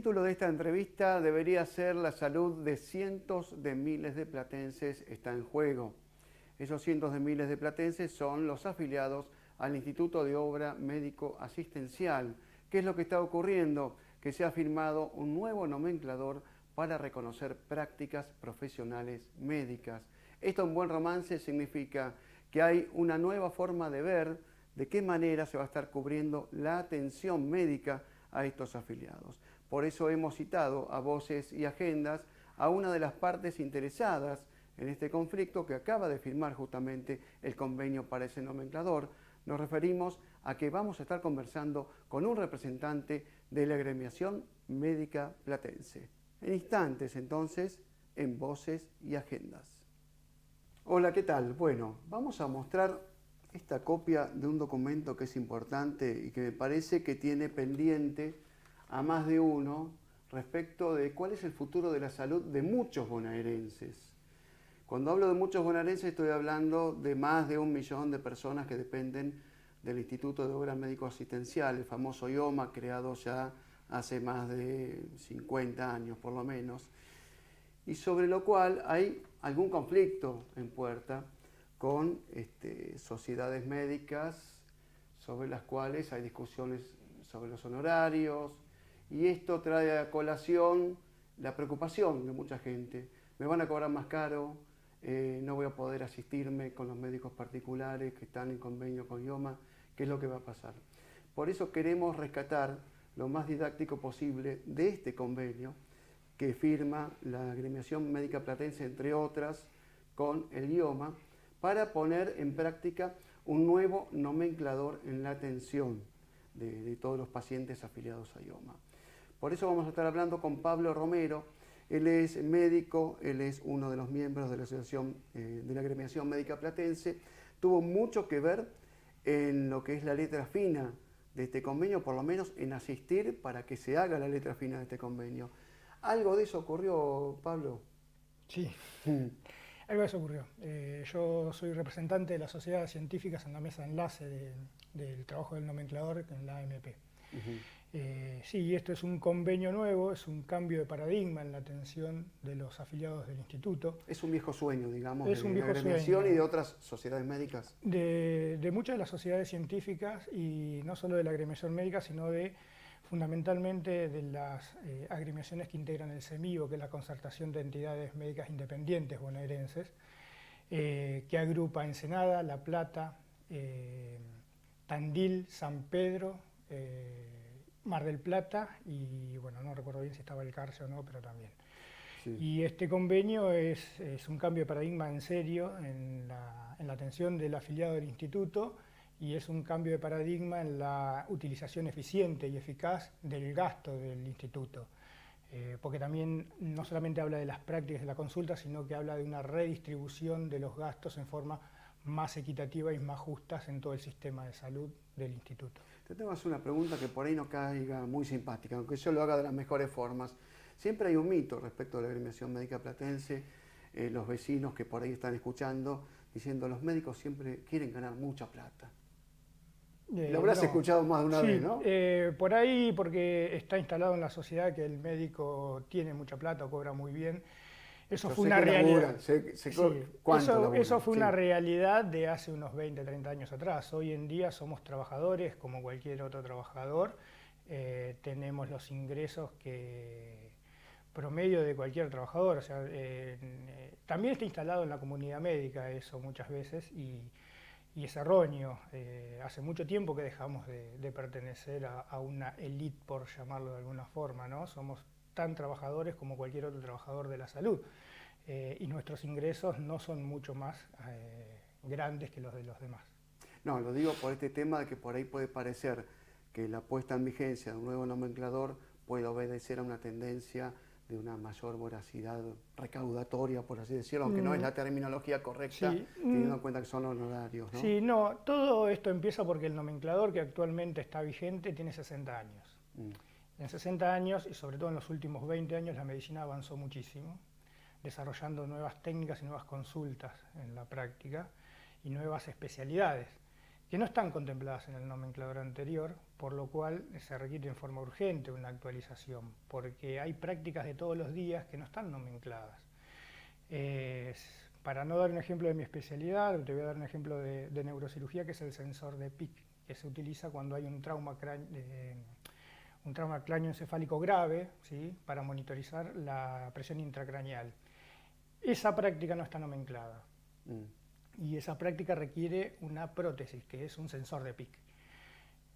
título de esta entrevista debería ser "La salud de cientos de miles de platenses está en juego". Esos cientos de miles de platenses son los afiliados al Instituto de Obra Médico Asistencial. ¿Qué es lo que está ocurriendo? Que se ha firmado un nuevo nomenclador para reconocer prácticas profesionales médicas. Esto en buen romance significa que hay una nueva forma de ver de qué manera se va a estar cubriendo la atención médica a estos afiliados. Por eso hemos citado a Voces y Agendas a una de las partes interesadas en este conflicto que acaba de firmar justamente el convenio para ese nomenclador. Nos referimos a que vamos a estar conversando con un representante de la Agremiación Médica Platense. En instantes, entonces, en Voces y Agendas. Hola, ¿qué tal? Bueno, vamos a mostrar esta copia de un documento que es importante y que me parece que tiene pendiente a más de uno respecto de cuál es el futuro de la salud de muchos bonaerenses. Cuando hablo de muchos bonaerenses estoy hablando de más de 1 millón de personas que dependen del Instituto de Obra Médico Asistencial, el famoso IOMA, creado ya hace más de 50 años por lo menos, y sobre lo cual hay algún conflicto en puerta con sociedades médicas sobre las cuales hay discusiones sobre los honorarios, y esto trae a colación la preocupación de mucha gente. Me van a cobrar más caro, no voy a poder asistirme con los médicos particulares que están en convenio con IOMA, ¿qué es lo que va a pasar? Por eso queremos rescatar lo más didáctico posible de este convenio que firma la Agremiación Médica Platense, entre otras, con el IOMA, para poner en práctica un nuevo nomenclador en la atención de todos los pacientes afiliados a IOMA. Por eso vamos a estar hablando con Pablo Romero. Él es médico, él es uno de los miembros de la Asociación de la Agremiación Médica Platense. Tuvo mucho que ver en lo que es la letra fina de este convenio, por lo menos en asistir para que se haga la letra fina de este convenio. ¿Algo de eso ocurrió, Pablo? Sí, algo de eso ocurrió. Yo soy representante de las sociedades científicas en la mesa de enlace del trabajo del nomenclador en la AMP. Sí, esto es un convenio nuevo, es un cambio de paradigma en la atención de los afiliados del instituto. Es un viejo sueño, digamos, es de un la viejo agremiación sueño y de otras sociedades médicas. De muchas de las sociedades científicas, y no solo de la agremiación médica, sino fundamentalmente de las agremiaciones que integran el CEMIBO, que es la Concertación de Entidades Médicas Independientes bonaerenses, que agrupa Ensenada, La Plata, Tandil, San Pedro, Mar del Plata y, bueno, no recuerdo bien si estaba el Carce o no, pero también. Sí. Y este convenio es un cambio de paradigma en serio en la atención del afiliado del instituto, y es un cambio de paradigma en la utilización eficiente y eficaz del gasto del instituto. Porque también no solamente habla de las prácticas de la consulta, sino que habla de una redistribución de los gastos en forma más equitativa y más justas en todo el sistema de salud del instituto. Te tengo que hacer una pregunta que por ahí no caiga muy simpática, aunque yo lo haga de las mejores formas. Siempre hay un mito respecto a la Agremiación Médica Platense, los vecinos que por ahí están escuchando, diciendo los médicos siempre quieren ganar mucha plata. Lo habrás escuchado más de una vez, ¿no? Por ahí, porque está instalado en la sociedad que el médico tiene mucha plata o cobra muy bien. Eso fue una realidad. Eso fue una realidad de hace unos 20, 30 años atrás. Hoy en día somos trabajadores como cualquier otro trabajador. Tenemos los ingresos promedio de cualquier trabajador. O sea, también está instalado en la comunidad médica eso muchas veces, y es erróneo. Hace mucho tiempo que dejamos de pertenecer a una élite, por llamarlo de alguna forma, ¿no? Somos tan trabajadores como cualquier otro trabajador de la salud, y nuestros ingresos no son mucho más grandes que los de los demás. No, lo digo por este tema de que por ahí puede parecer que la puesta en vigencia de un nuevo nomenclador puede obedecer a una tendencia de una mayor voracidad recaudatoria, por así decirlo, aunque no es la terminología correcta, sí, teniendo en cuenta que son honorarios, ¿no? Sí, no, todo esto empieza porque el nomenclador que actualmente está vigente tiene 60 años. En 60 años, y sobre todo en los últimos 20 años, la medicina avanzó muchísimo, desarrollando nuevas técnicas y nuevas consultas en la práctica, y nuevas especialidades. que no están contempladas en el nomenclador anterior, por lo cual se requiere en forma urgente una actualización, porque hay prácticas de todos los días que no están nomencladas. Para no dar un ejemplo de mi especialidad, te voy a dar un ejemplo de neurocirugía, que es el sensor de PIC, que se utiliza cuando hay un trauma cráneoencefálico grave, ¿sí?, para monitorizar la presión intracraneal. Esa práctica no está nomenclada. Y esa práctica requiere una prótesis, que es un sensor de PIC.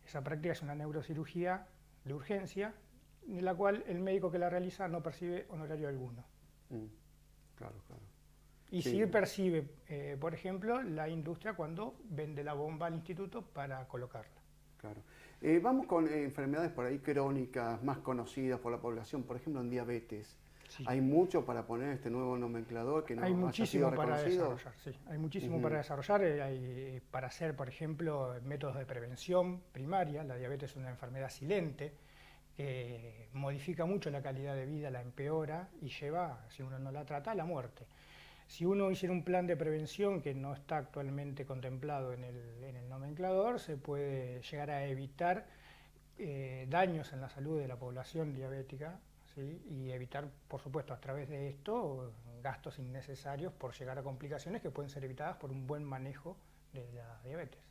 Esa práctica es una neurocirugía de urgencia, en la cual el médico que la realiza no percibe honorario alguno. Claro, claro. Y sí percibe, por ejemplo, la industria cuando vende la bomba al instituto para colocarla. Claro. Vamos con enfermedades por ahí crónicas, más conocidas por la población, por ejemplo en diabetes. Sí. ¿Hay mucho para poner este nuevo nomenclador que no hay muchísimo haya sido para reconocido? desarrollar, sí. Hay muchísimo para desarrollar, hay para hacer, por ejemplo, métodos de prevención primaria. La diabetes es una enfermedad silente que modifica mucho la calidad de vida, la empeora y lleva, si uno no la trata, a la muerte. Si uno hiciera un plan de prevención que no está actualmente contemplado en el nomenclador, se puede llegar a evitar daños en la salud de la población diabética, ¿sí?, y evitar, por supuesto, a través de esto, gastos innecesarios por llegar a complicaciones que pueden ser evitadas por un buen manejo de la diabetes.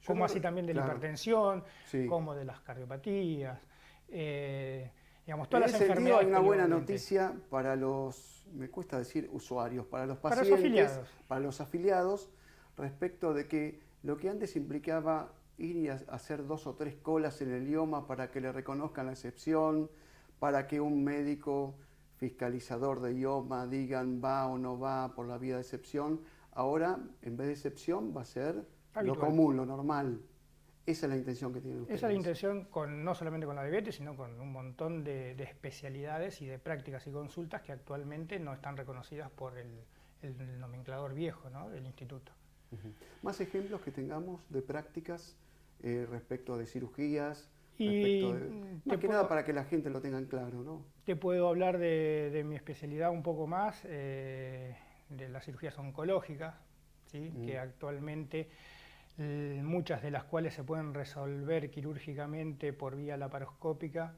Como así también de la hipertensión, como de las cardiopatías. Digamos, todas las enfermedades. Hay una buena noticia para los, me cuesta decir usuarios, para los pacientes, para los afiliados, respecto de que lo que antes implicaba ir y hacer 2 o 3 colas en el IOMA para que le reconozcan la excepción, para que un médico fiscalizador de IOMA digan va o no va por la vía de excepción, ahora en vez de excepción va a ser habitual, lo común, lo normal. Esa es la intención que tienen ustedes. Esa es la intención, no solamente con la diabetes, sino con un montón de especialidades y de prácticas y consultas que actualmente no están reconocidas por el nomenclador viejo, ¿no?, del instituto. Más ejemplos que tengamos de prácticas respecto de cirugías, más que nada para que la gente lo tenga en claro, ¿no? Te puedo hablar de mi especialidad un poco más, de las cirugías oncológicas, ¿sí?, que actualmente muchas de las cuales se pueden resolver quirúrgicamente por vía laparoscópica.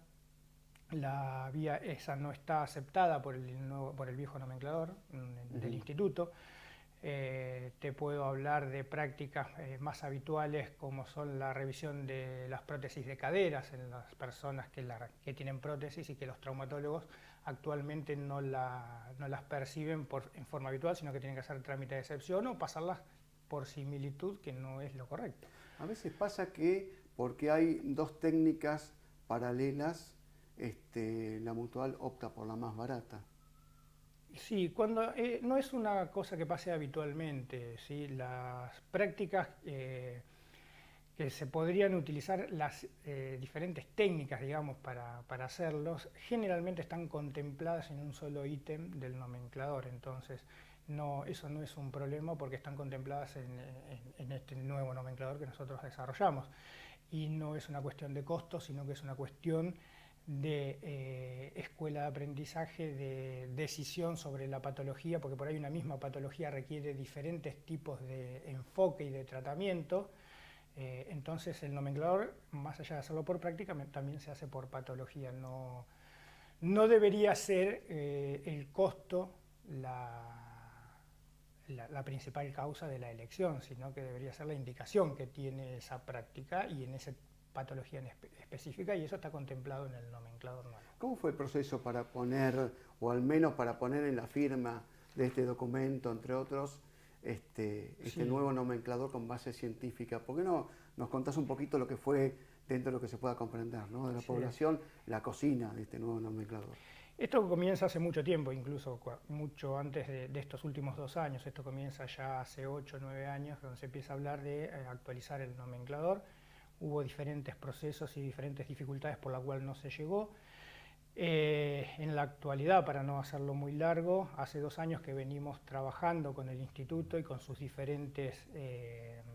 La vía esa no está aceptada por el viejo nomenclador del instituto. Te puedo hablar de prácticas más habituales, como son la revisión de las prótesis de caderas en las personas que tienen prótesis, y que los traumatólogos actualmente no las perciben en forma habitual, sino que tienen que hacer trámite de excepción o pasarlas por similitud, que no es lo correcto. A veces pasa que porque hay 2 técnicas paralelas, la mutual opta por la más barata. Sí, cuando no es una cosa que pase habitualmente, ¿sí? Las prácticas que se podrían utilizar, las diferentes técnicas, digamos, para hacerlos, generalmente están contempladas en un solo ítem del nomenclador. Entonces, eso no es un problema porque están contempladas en este nuevo nomenclador que nosotros desarrollamos. Y no es una cuestión de costos, sino que es una cuestión de escuela de aprendizaje, de decisión sobre la patología, porque por ahí una misma patología requiere diferentes tipos de enfoque y de tratamiento. Entonces el nomenclador, más allá de hacerlo por práctica, también se hace por patología. No debería ser el costo la principal causa de la elección, sino que debería ser la indicación que tiene esa práctica y en esa patología específica, y eso está contemplado en el nomenclador nuevo. ¿Cómo fue el proceso para poner, o al menos para poner en la firma de este documento, entre otros, este nuevo nomenclador con base científica? ¿Por qué no nos contás un poquito lo que fue, dentro de lo que se pueda comprender, ¿no?, de la población, la cocina de este nuevo nomenclador? Esto comienza hace mucho tiempo, incluso mucho antes de estos últimos 2 años. Esto comienza ya hace 8 o 9 años, donde se empieza a hablar de actualizar el nomenclador. Hubo diferentes procesos y diferentes dificultades por las cuales no se llegó. En la actualidad, para no hacerlo muy largo, hace 2 años que venimos trabajando con el instituto y con sus diferentes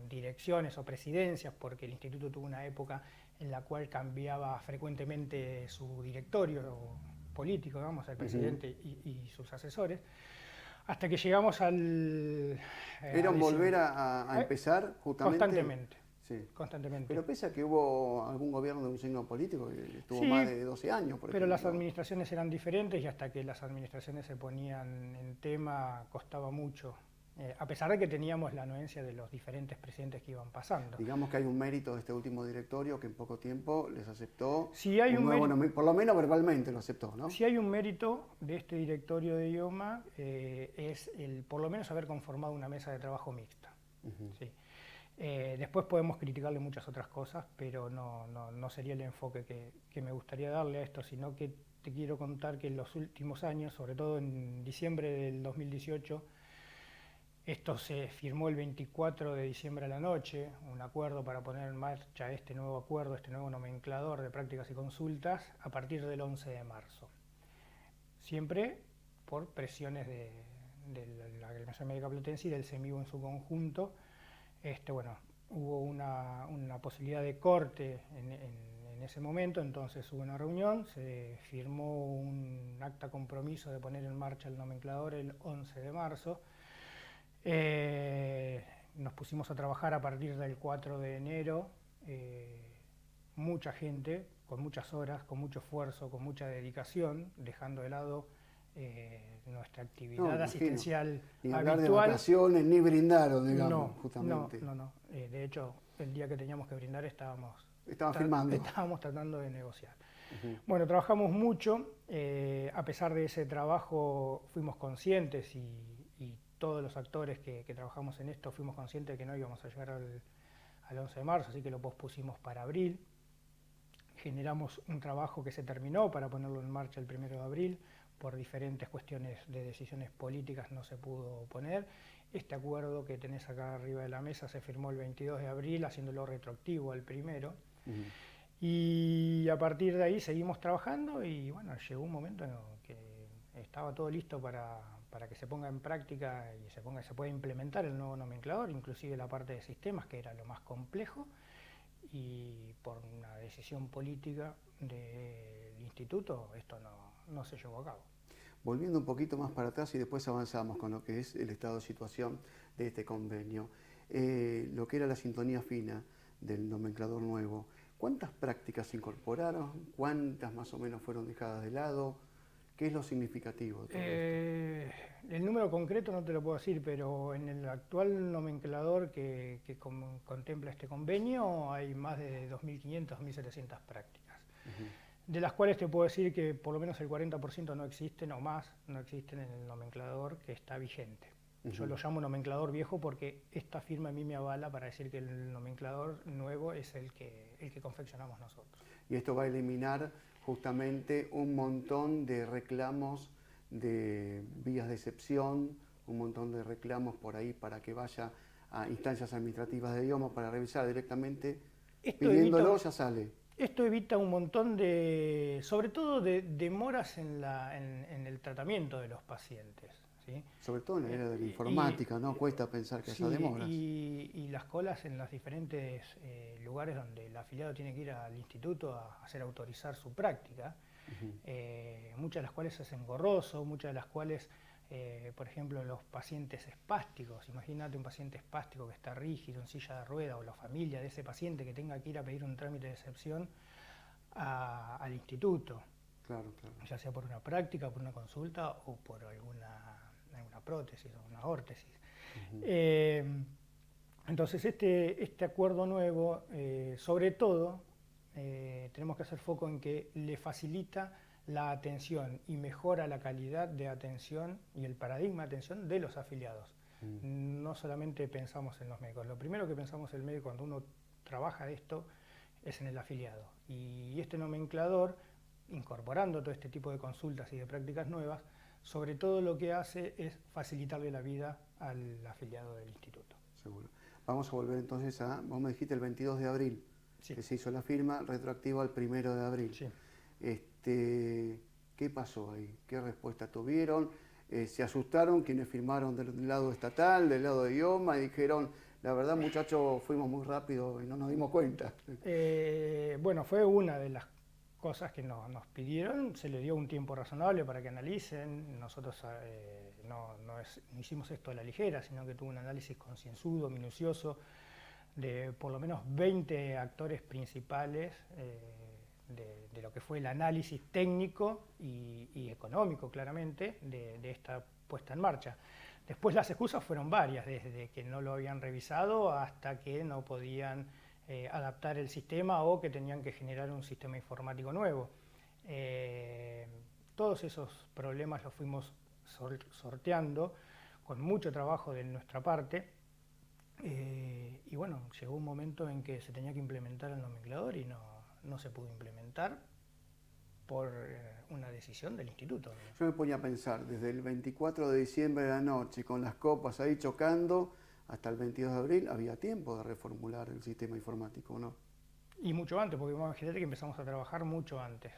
direcciones o presidencias, porque el instituto tuvo una época en la cual cambiaba frecuentemente su directorio político, vamos, el presidente y sus asesores, hasta que llegamos al... ¿Era volver a empezar justamente? Constantemente. Sí. constantemente. Pero pese a que hubo algún gobierno de un signo político que estuvo Sí, más de 12 años, por pero ejemplo. las administraciones eran diferentes y hasta que las administraciones se ponían en tema costaba mucho, a pesar de que teníamos la anuencia de los diferentes presidentes que iban pasando. Digamos que hay un mérito de este último directorio que en poco tiempo les aceptó Si hay un nuevo nombre, por lo menos verbalmente lo aceptó, ¿no? Si hay un mérito de este directorio de IOMA es el por lo menos haber conformado una mesa de trabajo mixta. ¿Sí? Después podemos criticarle muchas otras cosas, pero no sería el enfoque que me gustaría darle a esto, sino que te quiero contar que en los últimos años, sobre todo en diciembre del 2018, esto se firmó el 24 de diciembre a la noche, un acuerdo para poner en marcha este nuevo acuerdo, este nuevo nomenclador de prácticas y consultas a partir del 11 de marzo. Siempre por presiones de la Agremiación Médica Platense y del CEMIBO en su conjunto. Bueno, hubo una posibilidad de corte en ese momento, entonces hubo una reunión, se firmó un acta compromiso de poner en marcha el nomenclador el 11 de marzo. Nos pusimos a trabajar a partir del 4 de enero, mucha gente, con muchas horas, con mucho esfuerzo, con mucha dedicación, dejando de lado nuestra actividad asistencial ni habitual. hablar de vacaciones, ni brindaron, digamos, no, justamente. No. De hecho, el día que teníamos que brindar estábamos tratando de negociar. Bueno, trabajamos mucho, a pesar de ese trabajo fuimos conscientes y todos los actores que trabajamos en esto fuimos conscientes de que no íbamos a llegar al 11 de marzo, así que lo pospusimos para abril. Generamos un trabajo que se terminó para ponerlo en marcha el 1 de abril, por diferentes cuestiones de decisiones políticas no se pudo poner. Este acuerdo que tenés acá arriba de la mesa se firmó el 22 de abril, haciéndolo retroactivo al 1. Y a partir de ahí seguimos trabajando y bueno, llegó un momento en que estaba todo listo para que se ponga en práctica y se pueda implementar el nuevo nomenclador, inclusive la parte de sistemas, que era lo más complejo, y por una decisión política del instituto esto no se llevó a cabo. Volviendo un poquito más para atrás y después avanzamos con lo que es el estado de situación de este convenio. Lo que era la sintonía fina del nomenclador nuevo, ¿cuántas prácticas se incorporaron? ¿Cuántas más o menos fueron dejadas de lado? ¿Qué es lo significativo de todo esto? El número concreto no te lo puedo decir, pero en el actual nomenclador que contempla este convenio hay más de 2.500, 2.700 prácticas, de las cuales te puedo decir que por lo menos el 40% no existen o más, no existen en el nomenclador que está vigente. Yo lo llamo nomenclador viejo porque esta firma a mí me avala para decir que el nomenclador nuevo es el que confeccionamos nosotros. Y esto va a eliminar justamente un montón de reclamos de vías de excepción, un montón de reclamos por ahí para que vaya a instancias administrativas de idioma para revisar directamente, pidiéndolo ya sale. Esto evita un montón de, sobre todo de demoras en el tratamiento de los pacientes. ¿Sí? Sobre todo en la era de la informática, ¿no? Cuesta pensar que haya demoras. Y las colas en los diferentes lugares donde el afiliado tiene que ir al instituto a hacer autorizar su práctica, muchas de las cuales es engorroso, muchas de las cuales, por ejemplo, los pacientes espásticos, imagínate un paciente espástico que está rígido en silla de rueda o la familia de ese paciente que tenga que ir a pedir un trámite de excepción al instituto. Claro. Ya sea por una práctica, por una consulta o por alguna prótesis o una órtesis. Entonces este acuerdo nuevo, sobre todo, tenemos que hacer foco en que le facilita la atención y mejora la calidad de atención y el paradigma de atención de los afiliados. No solamente pensamos en los médicos, lo primero que pensamos el médico cuando uno trabaja esto es en el afiliado. Y este nomenclador, incorporando todo este tipo de consultas y de prácticas nuevas, sobre todo lo que hace es facilitarle la vida al afiliado del instituto. Seguro. Vamos a volver entonces vos me dijiste el 22 de abril, sí, que se hizo la firma retroactiva al 1 de abril. Sí. ¿Qué pasó ahí? ¿Qué respuesta tuvieron? ¿Se asustaron quienes firmaron del lado estatal, del lado de idioma y dijeron, la verdad muchachos, fuimos muy rápido y no nos dimos cuenta? Bueno, fue una de las cosas que nos pidieron, se le dio un tiempo razonable para que analicen. Nosotros no hicimos esto a la ligera, sino que tuvo un análisis concienzudo, minucioso de por lo menos 20 actores principales de lo que fue el análisis técnico y económico, claramente, de esta puesta en marcha. Después las excusas fueron varias, desde que no lo habían revisado hasta que no podían adaptar el sistema o que tenían que generar un sistema informático nuevo. Todos esos problemas los fuimos sorteando con mucho trabajo de nuestra parte y bueno, llegó un momento en que se tenía que implementar el nomenclador y no se pudo implementar por una decisión del instituto. Yo me ponía a pensar, desde el 24 de diciembre de la noche, con las copas ahí chocando, hasta el 22 de abril, había tiempo de reformular el sistema informático, ¿no? Y mucho antes, porque imagínate que empezamos a trabajar mucho antes.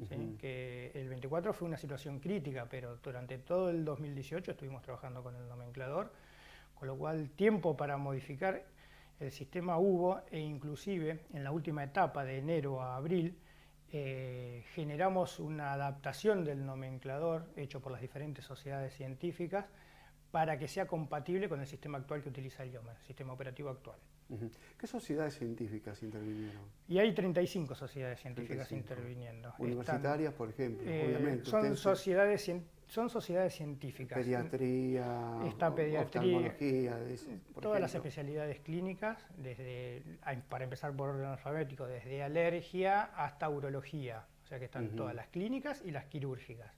¿Sí? Que el 24 fue una situación crítica, pero durante todo el 2018 estuvimos trabajando con el nomenclador, con lo cual tiempo para modificar el sistema hubo, e inclusive en la última etapa de enero a abril generamos una adaptación del nomenclador hecho por las diferentes sociedades científicas para que sea compatible con el sistema actual que utiliza el IOMA, el sistema operativo actual. ¿Qué sociedades científicas intervinieron? Y hay 35 sociedades científicas interviniendo. Universitarias, por ejemplo, obviamente. Son sociedades científicas. Pediatría, oftalmología, todas las ejemplo. especialidades clínicas, para empezar por orden alfabético, desde alergia hasta urología. O sea que están todas las clínicas y las quirúrgicas.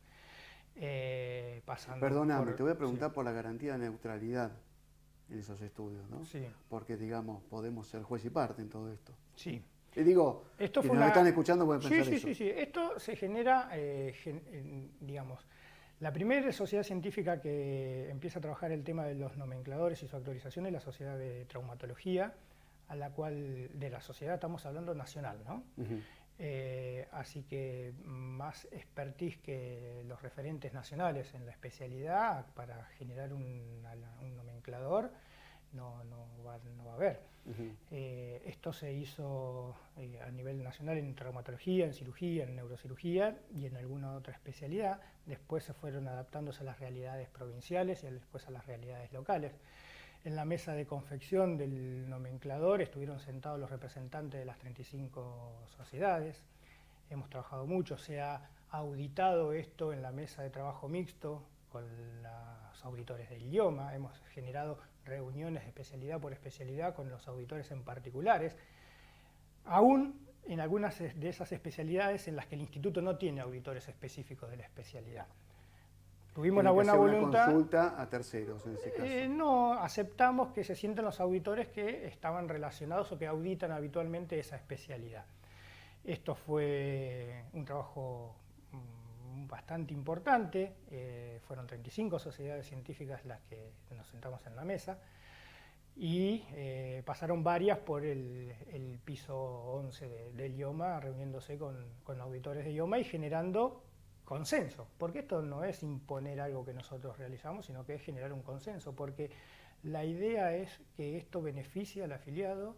Perdóname, te voy a preguntar por la garantía de neutralidad en esos estudios, ¿no? Sí. Porque, digamos, podemos ser juez y parte en todo esto. Sí. Y digo, esto quienes nos están escuchando pueden pensar eso. Sí. Esto se genera, digamos, la primera sociedad científica que empieza a trabajar el tema de los nomencladores y su actualización es la Sociedad de Traumatología, a la cual, de la sociedad estamos hablando nacional, ¿no? Así que más expertise que los referentes nacionales en la especialidad para generar un nomenclador no va a haber. Esto se hizo a nivel nacional en traumatología, en cirugía, en neurocirugía y en alguna otra especialidad. Después se fueron adaptándose a las realidades provinciales y después a las realidades locales. En la mesa de confección del nomenclador estuvieron sentados los representantes de las 35 sociedades. Hemos trabajado mucho, se ha auditado esto en la mesa de trabajo mixto con los auditores del IOMA. Hemos generado reuniones de especialidad por especialidad con los auditores en particulares. Aún en algunas de esas especialidades en las que el instituto no tiene auditores específicos de la especialidad. Tuvimos una buena voluntad. Consulta a terceros en ese caso. No, aceptamos que se sienten los auditores que estaban relacionados o que auditan habitualmente esa especialidad. Esto fue un trabajo bastante importante, fueron 35 sociedades científicas las que nos sentamos en la mesa y pasaron varias por el piso 11 del IOMA, reuniéndose con auditores de IOMA y generando consenso, porque esto no es imponer algo que nosotros realizamos, sino que es generar un consenso, porque la idea es que esto beneficie al afiliado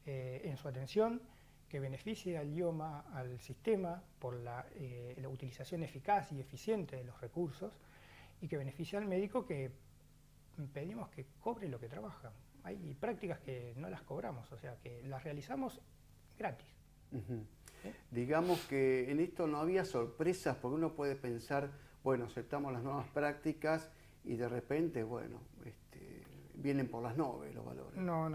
en su atención, que beneficie al IOMA, al sistema, por la utilización eficaz y eficiente de los recursos, y que beneficie al médico, que pedimos que cobre lo que trabaja. Hay prácticas que no las cobramos, o sea, que las realizamos gratis. Digamos que en esto no había sorpresas, porque uno puede pensar, bueno, aceptamos las nuevas prácticas y de repente, bueno, vienen por las nubes los valores. No.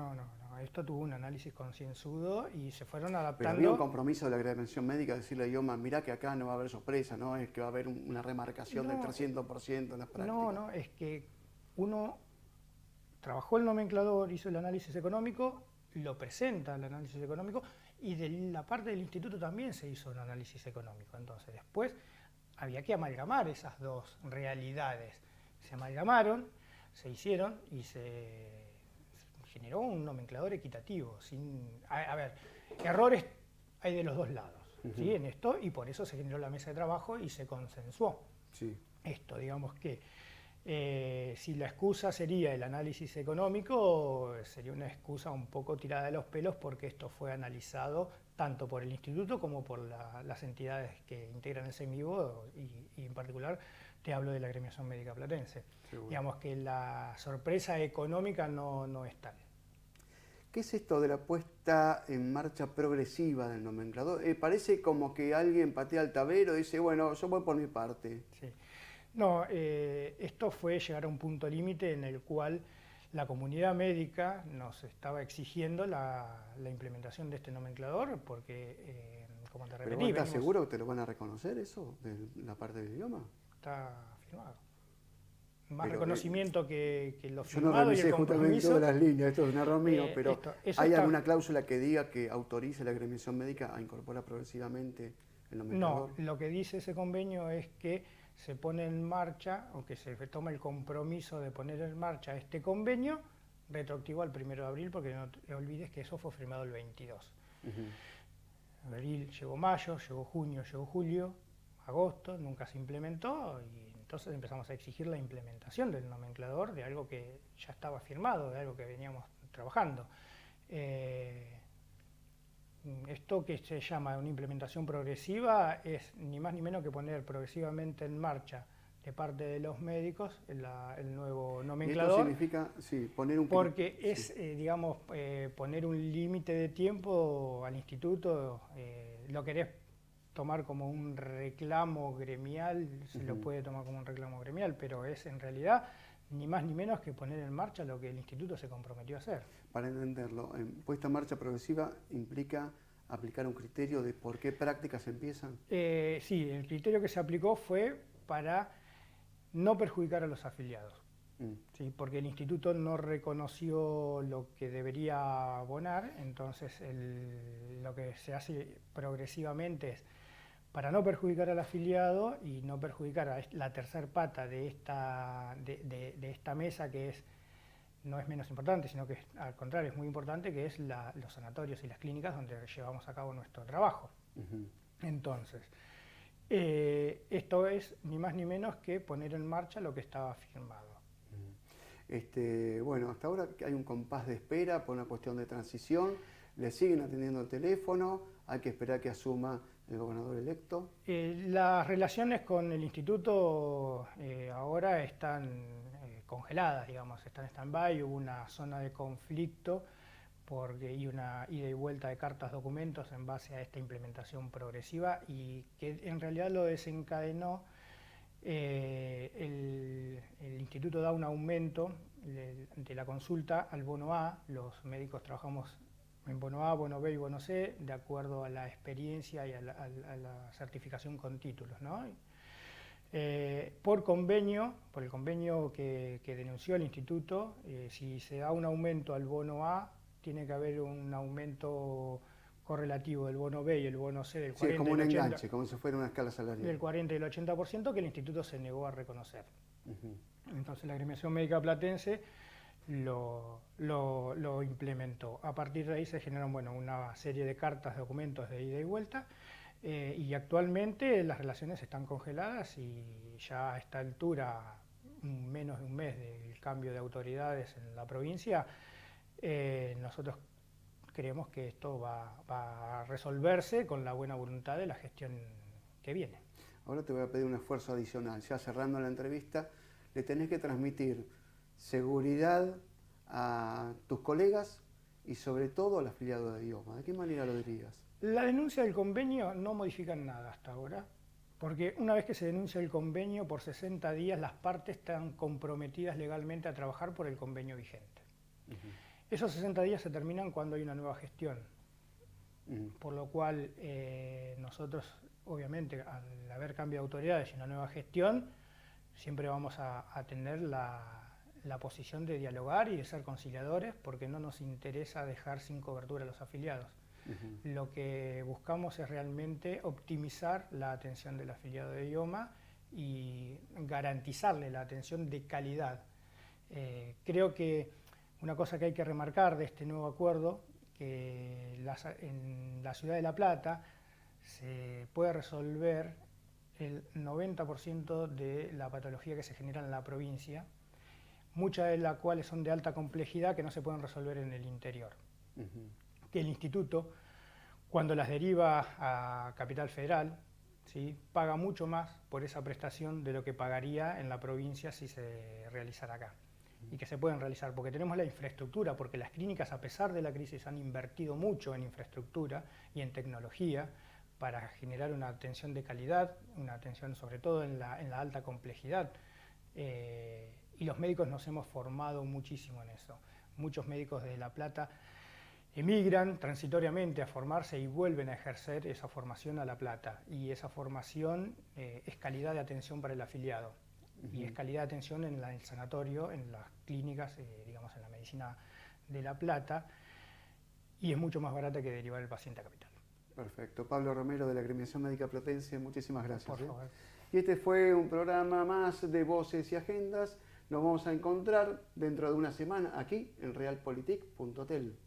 Esto tuvo un análisis concienzudo y se fueron adaptando. Pero había un compromiso de la Agremiación Médica de decirle a IOMA, mirá que acá no va a haber sorpresa, ¿no? Es que va a haber una remarcación del 300% en las prácticas. No, es que uno trabajó el nomenclador, hizo el análisis económico, lo presenta el análisis económico, y de la parte del instituto también se hizo un análisis económico. Entonces después había que amalgamar esas dos realidades. Se amalgamaron, se hicieron y se generó un nomenclador equitativo. A ver, errores hay de los dos lados, ¿sí? En esto, y por eso se generó la mesa de trabajo y se consensuó. Sí. Esto, digamos que si la excusa sería el análisis económico, sería una excusa un poco tirada de los pelos, porque esto fue analizado tanto por el instituto como por las entidades que integran el CEMIVO y en particular te hablo de la Agremiación Médica Platense. Seguro. Digamos que la sorpresa económica no es tal. ¿Qué es esto de la puesta en marcha progresiva del nomenclador? Parece como que alguien patea el tablero y dice, bueno, yo voy por mi parte. Sí. No, esto fue llegar a un punto límite en el cual la comunidad médica nos estaba exigiendo la implementación de este nomenclador porque, como te repetí, ¿Pero vos estás seguro que te lo van a reconocer eso, de la parte del idioma? Está firmado. Más Pero, reconocimiento que lo yo no firmado y el revisé justamente compromiso. todas las líneas, esto es un error mío, pero ¿hay está... alguna cláusula que diga que autorice la agremiación médica a incorporar progresivamente el nomenclador? No, lo que dice ese convenio es que se pone en marcha, o que se toma el compromiso de poner en marcha este convenio retroactivo al 1 de abril, porque no te olvides que eso fue firmado el 22. Abril, llegó mayo, llegó junio, llegó julio, agosto, nunca se implementó y entonces empezamos a exigir la implementación del nomenclador de algo que ya estaba firmado, de algo que veníamos trabajando. Esto que se llama una implementación progresiva es ni más ni menos que poner progresivamente en marcha de parte de los médicos el nuevo nomenclador. ¿Y esto significa, sí, poner un... Porque es, digamos, poner un límite de tiempo al instituto, lo querés tomar como un reclamo gremial, se lo puede tomar como un reclamo gremial, pero es en realidad ni más ni menos que poner en marcha lo que el instituto se comprometió a hacer. Para entenderlo, puesta en marcha progresiva implica aplicar un criterio de por qué prácticas empiezan. Sí, el criterio que se aplicó fue para no perjudicar a los afiliados. Sí, porque el instituto no reconoció lo que debería abonar, entonces lo que se hace progresivamente es para no perjudicar al afiliado y no perjudicar a la tercer pata de esta mesa, que no es menos importante, sino que al contrario es muy importante, que es los sanatorios y las clínicas donde llevamos a cabo nuestro trabajo. Entonces, esto es ni más ni menos que poner en marcha lo que estaba firmado. Bueno, hasta ahora hay un compás de espera por una cuestión de transición, le siguen atendiendo el teléfono, hay que esperar que asuma el gobernador electo. Las relaciones con el instituto ahora están congeladas, digamos, están en stand-by, hubo una zona de conflicto y una ida y vuelta de cartas documentos en base a esta implementación progresiva y que en realidad lo desencadenó. El instituto da un aumento de la consulta al bono A, los médicos trabajamos en bono A, bono B y bono C, de acuerdo a la experiencia y a la certificación con títulos, ¿no? Por el convenio que denunció el instituto, si se da un aumento al bono A, tiene que haber un aumento correlativo del bono B y el bono C del 40 sí, como y un el 80%, enganche, como si fuera una escala salarial. del 40 y el 80% que el instituto se negó a reconocer. Entonces la agremiación médica platense lo implementó. A partir de ahí se generaron una serie de cartas, documentos de ida y vuelta, y actualmente las relaciones están congeladas y ya a esta altura, menos de un mes del cambio de autoridades en la provincia, nosotros creemos que esto va a resolverse con la buena voluntad de la gestión que viene. Ahora te voy a pedir un esfuerzo adicional. Ya cerrando la entrevista, le tenés que transmitir seguridad a tus colegas y sobre todo al afiliado de IOMA. ¿De qué manera lo dirías? La denuncia del convenio no modifica nada hasta ahora, porque una vez que se denuncia el convenio, por 60 días las partes están comprometidas legalmente a trabajar por el convenio vigente. Esos 60 días se terminan cuando hay una nueva gestión, por lo cual nosotros, obviamente, al haber cambio de autoridades y una nueva gestión, siempre vamos a tener la posición de dialogar y de ser conciliadores, porque no nos interesa dejar sin cobertura a los afiliados. Lo que buscamos es realmente optimizar la atención del afiliado de IOMA y garantizarle la atención de calidad. Creo que una cosa que hay que remarcar de este nuevo acuerdo, que en la ciudad de La Plata se puede resolver el 90% de la patología que se genera en la provincia, muchas de las cuales son de alta complejidad que no se pueden resolver en el interior. Que el instituto, cuando las deriva a Capital Federal, ¿sí?, paga mucho más por esa prestación de lo que pagaría en la provincia si se realizara acá. y que se pueden realizar, porque tenemos la infraestructura, porque las clínicas, a pesar de la crisis, han invertido mucho en infraestructura y en tecnología para generar una atención de calidad, una atención sobre todo en la alta complejidad. Y los médicos nos hemos formado muchísimo en eso. Muchos médicos de La Plata emigran transitoriamente a formarse y vuelven a ejercer esa formación a La Plata. Y esa formación es calidad de atención para el afiliado. Y es calidad de atención en el sanatorio, en las clínicas, digamos en la medicina de La Plata. Y es mucho más barata que derivar el paciente a Capital. Perfecto. Pablo Romero de la Agremiación Médica Platense, muchísimas gracias. Por favor. Y este fue un programa más de Voces y Agendas. Nos vamos a encontrar dentro de una semana aquí en realpolitik.tel.